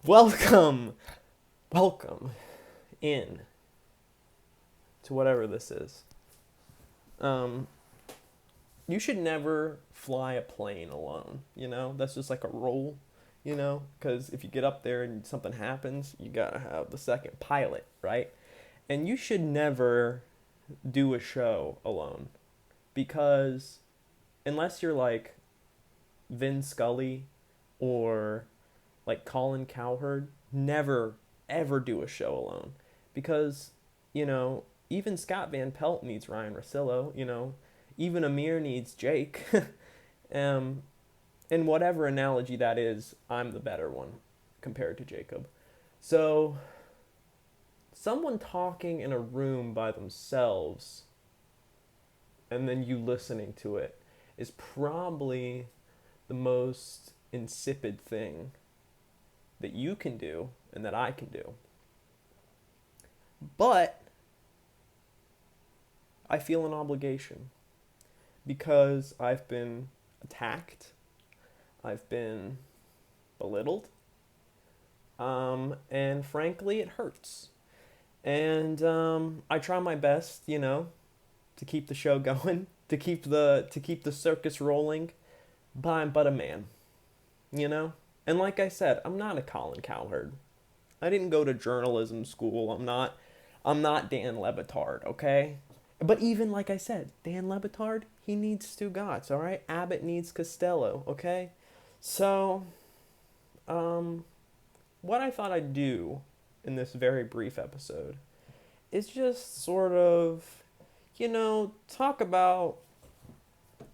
Welcome, welcome in to whatever this is. Um, you should never fly a plane alone. That's just like a rule. Because if you get up there and something happens, you gotta have the second pilot, right? And you should never do a show alone because unless you're like Vin Scully or like Colin Cowherd, never ever do a show alone because even Scott Van Pelt needs Ryan Russillo. Even Amir needs Jake. um, in whatever analogy that is, I'm the better one compared to Jacob. So someone talking in a room by themselves and then you listening to it is probably the most insipid thing that you can do and that I can do. But I feel an obligation because I've been attacked, I've been belittled, and frankly, it hurts. And I try my best, to keep the show going, to keep the circus rolling. But I'm but a man, you know. And like I said, I'm not a Colin Cowherd. I didn't go to journalism school. I'm not Dan Levitard, okay? But even like I said, Dan Levitard, he needs Stugotz, all right? Abbott needs Costello, okay? So, um, what I thought I'd do in this very brief episode is just sort of, talk about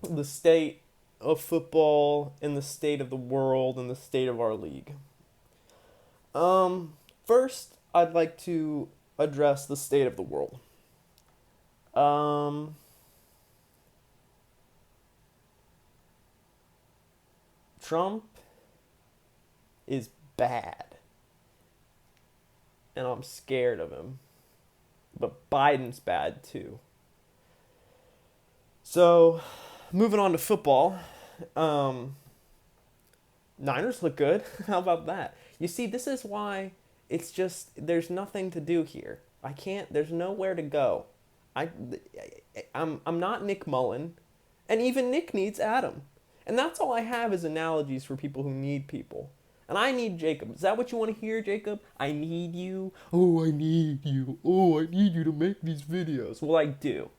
the state of football and the state of the world and the state of our league. First, I'd like to address the state of the world. Um, Trump is bad, and I'm scared of him. But Biden's bad too. So, moving on to football, um, Niners look good. How about that? You see, this is why it's just there's nothing to do here. I can't. There's nowhere to go. I, I'm not Nick Mullen, and even Nick needs Adam, and that's all I have is analogies for people who need people. And I need Jacob. Is that what you want to hear, Jacob? I need you. Oh, I need you. Oh, I need you to make these videos. Well, I do.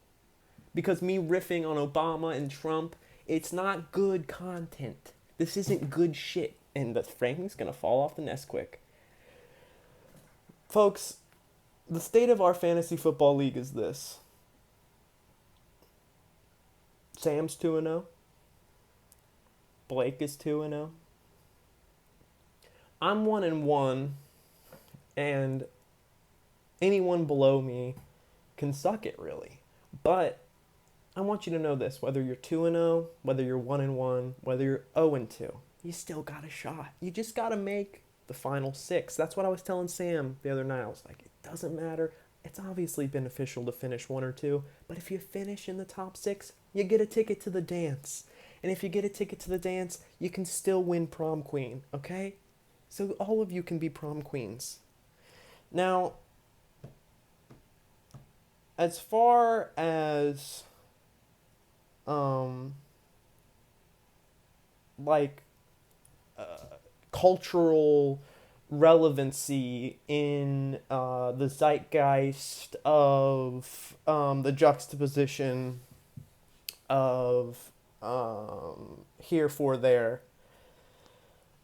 Because me riffing on Obama and Trump, it's not good content. This isn't good shit. And the Franklin's gonna fall off the nest quick. Folks, the state of our fantasy football league is this. Sam's 2-0. Blake is 2-0. I'm 1-1, and anyone below me can suck it really. But I want you to know this: whether you're 2-0, whether you're 1-1, whether you're 0-2, you still got a shot. You just got to make the final six. That's what I was telling Sam the other night. I was like, it doesn't matter. It's obviously beneficial to finish 1 or 2, but if you finish in the top six, you get a ticket to the dance. And if you get a ticket to the dance, you can still win prom queen, okay? So all of you can be prom queens. Now, as far as um like cultural relevancy in the zeitgeist of the juxtaposition of here for there.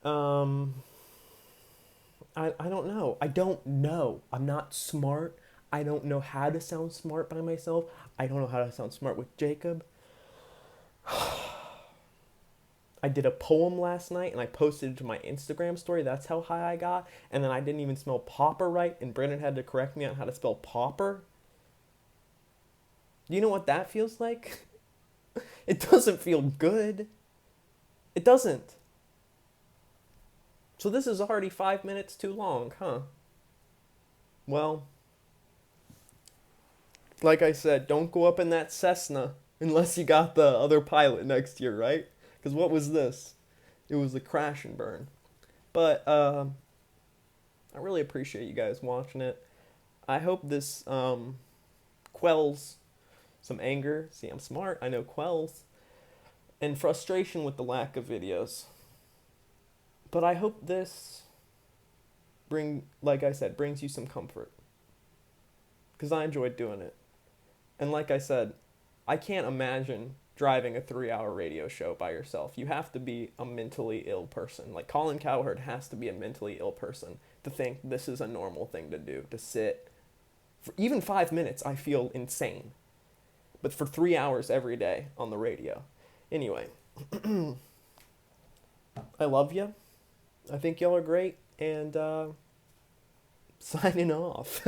Um, I don't know. I don't know. I'm not smart. I don't know how to sound smart by myself. I don't know how to sound smart with Jacob. I did a poem last night and I posted it to my Instagram story. That's how high I got. And then I didn't even spell pauper right, and Brendan had to correct me on how to spell pauper. Do you know what that feels like? It doesn't feel good. It doesn't. So this is already 5 minutes too long, huh? Well, like I said, don't go up in that Cessna unless you got the other pilot next to you, right? Because what was this? It was a crash and burn. But I really appreciate you guys watching it. I hope this quells some anger. See, I'm smart. I know quells. And frustration with the lack of videos. But I hope this like I said, brings you some comfort. Because I enjoyed doing it. And like I said, I can't imagine driving a 3-hour radio show by yourself. You have to be a mentally ill person. Like Colin Cowherd has to be a mentally ill person to think this is a normal thing to do, to sit. For even 5 minutes, I feel insane. But for 3 hours every day on the radio. Anyway, I love you. I think y'all are great. And signing off.